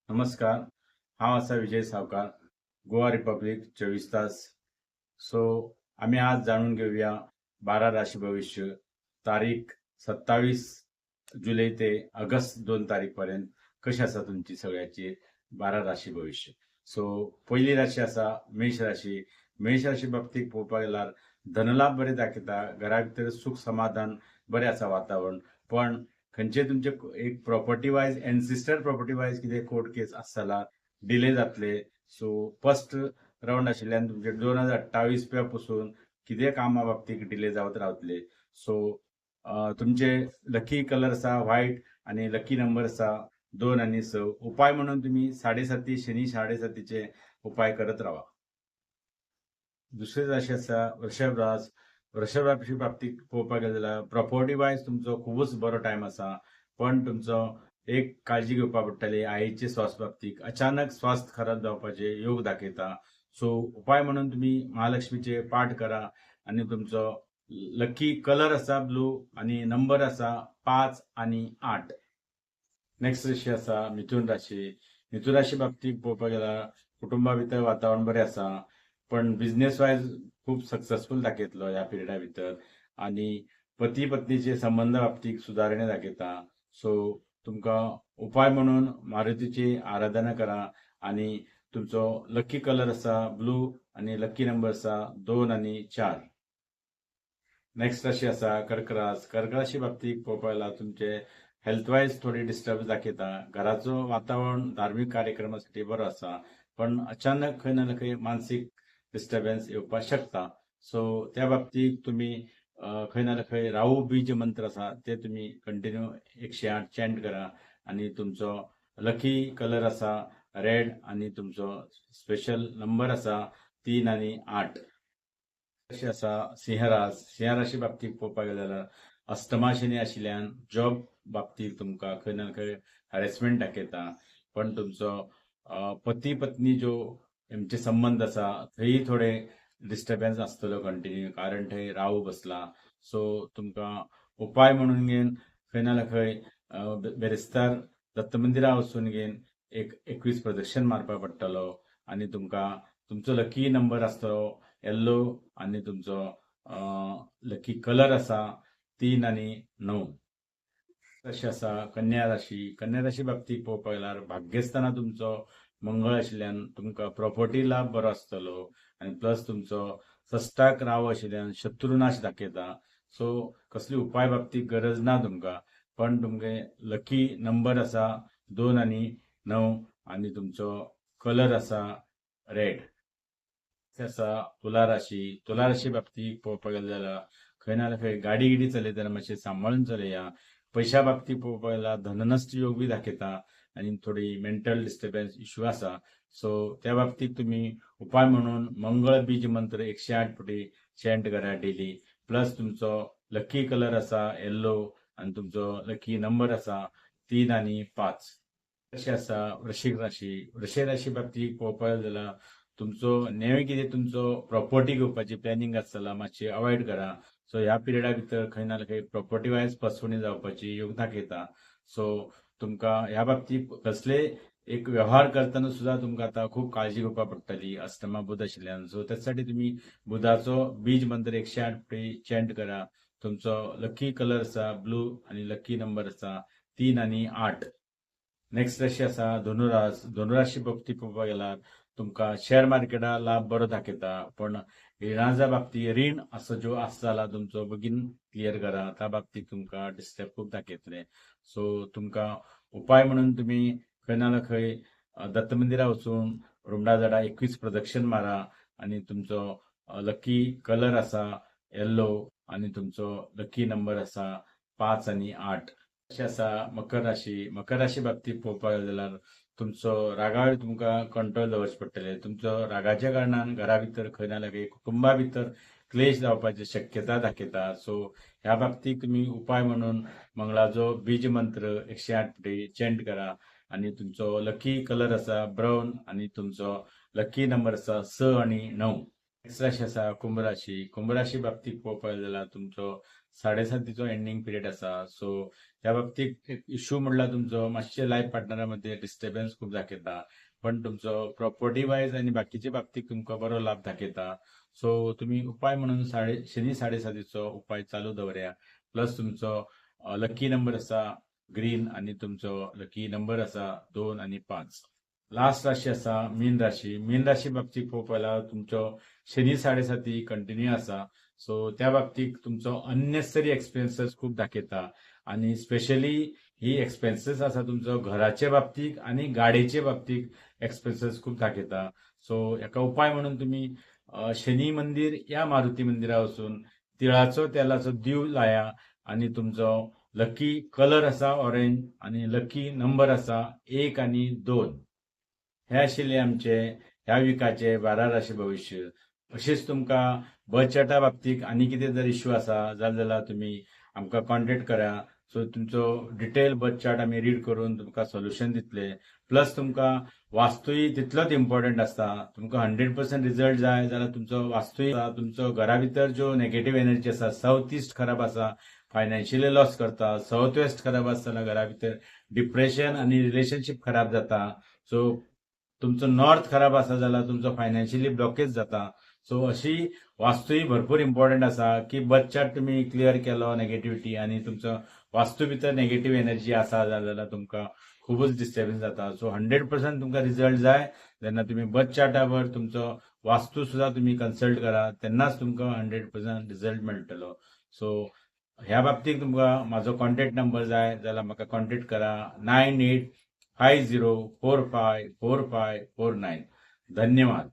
नमस्कार. हा असा विजय सावकार, गोवा रिपब्लिक 24 तास. सो आम्ही आज जाणून घेऊया 12 राशी भविष्य, तारीख 27 जुलै ते ऑगस्ट 2 तारीखपर्यंत कशी आसा तुमची सगळ्याची 12 राशी भविष्य. सो पहिली राशी आसा मेष राशी. मेष राशी बाबतीत पळोवपाक गेल्यार धनलाभ बरे दाखयता, घरा भितर सुख समाधान बरें आसा वातावरण. पण खंयचे तुमचे एक प्रॉपर्टी वायज एन्सिस्टर प्रॉपर्टी वायज कितें कोर्ट केस आसला डिले जातले. सो फर्स्ट राउंड आशिल्ल्यान तुमचे 2028 पसून कितें कामा बाबतीत डिले जावत रावतले. सो तुमचे लकी कलर आसा व्हाईट आणि लकी नंबर आसा 2 आणि 6. उपाय म्हणून तुम्ही 7.5 शनी 7.5चे उपाय करत राहा. दुसरी राशी आसा वृषभ रास. वृषभ राशी बाबतीत पळोवपाक गेले जाल्यार प्रॉपर्टी वायज तुमचो खूबच बरो टायम आसा. पण तुमचो एक काळजी घेवपाक पडटली आईचे स्वास्थ बाबतीत. अचानक स्वास्थ खराब जावपाचे योग दाखयता. सो उपाय म्हणून तुम्ही महालक्ष्मीचे पाठ करा आणि तुमचो लकी कलर आसा ब्लू आणि नंबर आसा 5 आणि 8. नेक्स्ट राशी आसा मिथुन राशी. मिथुन राशी बाबतीत पळोवपाक गेल्यार कुटुंबा भितर वातावरण बरें आसा. पण बिझनेस वायज खूप सक्सेसफुल दाखयतलो ह्या पिरियडा भितर आणि पती पत्नीचे संबंध बाबतीत सुदारणे दाखयता. सो तुमकां उपाय म्हणून मारुतीची आराधना करा आणि तुमचो लकी कलर आसा ब्लू आणि लकी नंबर आसा 2 आणि 4. नेक्स्ट राशी आसा कर्क रास. कर्क राशी बाबतीत पळोवपाक गेल्यार तुमचे हेल्थ वायज थोडी डिस्टर्ब दाखयता. घराचो वातावरण धार्मिक कार्यक्रमासाठी बरो आसा. पण अचानक खंय ना खंय मानसीक डिस्टर्बन्स येवपाक शकता. सो त्या बाबतीत तुम्ही खंय ना खंय राहू बीज मंत्र आसा ते तुम्ही कंटिन्यू 108 चॅन्ट करा आणि तुमचो लकी कलर आसा रेड आणि तुमचो स्पेशल नंबर आसा 3 आणि 8. अशी आसा सिंह रास. सिंह राशी बाबतीत पळोवपाक गेले जाल्यार अष्टमा शनी आशिल्ल्यान जॉब बाबतीत तुमकां खंय ना खंय हॅरेसमेंट दाखयता. पण तुमचो पती पत्नी जो हेंचे संबंध आसा थंय थोडे डिस्टर्बन्स आसतलो कंटिन्यू, कारण थंय राहू बसला. सो तुमकां उपाय म्हणून घेवन खंय ना खंय बेरेस्तार दत्त मंदिरा वचून घेवन एक 21 प्रदक्षिण मारपाक पडटलो आणि तुमकां तुमचो लकी नंबर आसतलो येल्लो आणि तुमचो लकी कलर आसा 3 आणि 9. तशी आसा कन्या राशी. कन्या राशी बाबतीत पळोवपाक गेल्यार भाग्यस्थाना तुमचो मंगळ आशिल्ल्यान तुमकां प्रॉपर्टी लाभ बरो आसतलो आणि प्लस तुमचो सश्टाक राव आशिल्ल्यान शत्रुनाश दाखयता. सो कसली उपाय बाबतीत गरज ना तुमकां. पण तुमगे लकी नंबर आसा 2 आणि 9 आणि तुमचो कलर आसा रेड. आसा तुला राशी. तुला राशी बाबतीत पळोवपाक गेले जाल्यार खंय ना खंय गाडी गिडी चलयतना मातशें सांबाळून चलया. पैशा बाबतीत पळोवपाक गेल्यार धननश्ट योग बी दाखयता आणि थोडी मेंटल डिस्टर्बन्स इश्यू आसा. सो त्या बाबतीत तुम्ही उपाय म्हणून मंगळ बीज मंत्र 108 फावटी चॅन्ट करा डेली. प्लस तुमचो लकी कलर आसा येल्लो आणि तुमचो लकी नंबर आसा 3 आणि 5. तशी आसा वृश्चिक राशी. वृश्चिक राशी बाबतीत पळोवपाक गेले जाल्यार तुमचो नेवे कितें तुमचो प्रॉपर्टी घेवपाची प्लॅनिंग आसतला मातशें अवॉइड करा. सो ह्या पिरियडा भितर खंय ना खंय प्रॉपर्टी वायज फसवणी जावपाची योग दाखयता. सो तुमकां ह्या बाबतीत कसले एक व्यवहार करतना सुद्धा तुमकां आतां खूब काळजी घेवपाक पडटली अष्टमा बुध आशिल्ल्यान. सो त्यासाठी तुम्ही बुधाचो बीज मंत्र 108 फावटी चॅन्ट करा. तुमचो लकी कलर आसा ब्लू आणि लकी नंबर आसा 3 आणि 8. नेक्स्ट राशी आसा धनुरास. धनुराशी बाबतीत पळोवपाक गेल्यार तुमकां शेअर मार्केटा लाभ बरो दाखयता. पण रिणाच्या बाबतीत रीण असो जो आसला तुमचो बेगीन क्लियर करा. त्या बाबतीत तुमकां डिस्टर्ब खूब दाखयतले. सो तुमकां उपाय म्हणून तुम्ही खंय ना खंय दत्त मंदिरा वचून रुमडा झाडा 21 प्रदक्षिण मारा आणि तुमचो लकी कलर आसा येल्लो आणि तुमचो लकी नंबर आसा 5 आणि 8. अशी आसा मकर राशी. मकर राशी बाबतीत पळोवपाक गेले जाल्यार तुमचो रागार तुमकां कंट्रोल दवरचे पडटले. तुमचो रागाच्या कारणान घरा भितर खंय ना खंय कुटुंबा भितर क्लेश जावपाची शक्यता दाखयता. सो ह्या बाबतीत तुम्ही उपाय म्हणून मंगळाचो बीज मंत्र 108 फावटी चॅन्ट करा आणि तुमचो लकी कलर आसा ब्राऊन आणि तुमचो लकी नंबर आसा 6 आणि 9. नेक्स्ट राशी आसा कुंभ राशी. कुंभ राशी बाबतीत पळोवपाक गेले जाल्यार तुमचो साडेसातीचो एंडिंग पिरियड असा. सो त्या बाबतीत एक इश्यू म्हणल्यार तुमचो मातशे लाईफ पार्टनरामध्ये डिस्टर्बन्स खूप दाखयता. पण तुमचो प्रॉपर्टी वायज आणि बाकीच्या बाबतीत तुमका बरो लाभ दाखयता. सो तुम्ही उपाय म्हणून शनी साडेसातीचो उपाय चालू दवरया. प्लस तुमचो लकी नंबर असा ग्रीन आणि तुमचो लकी नंबर असा 2 आणि 5. लास्ट राशी असा मीन राशी. मीन राशी बाबतीत पळोवपाक तुमचो शनी साडेसाती कंटिन्यू असा. सो त्या बाबतीत तुमचो अननेसेसरी एक्सपेन्सेस खूप दाखयता आणि स्पेशली ही एक्सपेन्सेस असा तुमचो घराच्या बाबतीत आणि गाडयेच्या बाबतीत एक्सपेन्सेस खूप दाखयता. सो याका उपाय म्हणून तुम्ही शनी मंदिर या मारुती मंदिरा वचून तिळाचो तेलाचो दिव लाया आणि तुमचो लकी कलर असा ऑरेंज आणि लकी नंबर असा 1 आणि 2. हे आशिल्ले आमचे ह्या विकाचे 12 राशी भविष्य. अशीच तुमका बचत चार्टा बाबतीत आणि कितें जर इश्यू असा जाल्यार तुम्ही आमकां कॉन्टॅक्ट करा. सो तुमचो डिटेल बर्थ चार्ट आमी रीड करून तुमकां सोल्युशन दितले. प्लस तुमकां वास्तूय तितलोच इम्पॉर्टंट असता. तुमकां 100% रिझल्ट जाय जाल्यार तुमचो वास्तूय तुमचो घरा भितर जो नेगेटिव्ह एनर्जी असा साऊथ ईस्ट खराब असा फायनान्शियली लॉस करता. साऊथ वेस्ट खराब आसतना घरा भितर डिप्रेशन आणि रिलेशनशिप खराब जाता. सो तुमचो नॉर्थ खराब असा जाल्यार तुमचो फायनान्शियली ब्लॉकेज जाता. सो अशी वास्तूय भरपूर इम्पॉर्टंट असा की बर्थ चार्ट तुम्ही क्लियर केलो नेगेटिव्हिटी आणि तुमचो वास्तू भितर नेगेटिव्ह एनर्जी असा जाल्यार तुमकां खूपच डिस्टर्बन्स जाता. सो 100% तुमकां रिझल्ट जाय जेन्ना तुम्ही बर्थ चार्टावर तुमचो वास्तू सुद्धा तुम्ही कन्सल्ट करा तेन्नाच तुमकां 100% रिझल्ट मेळटलो. सो ह्या बाबतीत तुमकां म्हाजो कॉन्टॅक्ट नंबर जाय जाल्यार म्हाका कॉन्टॅक्ट करा 9850454549. धन्यवाद.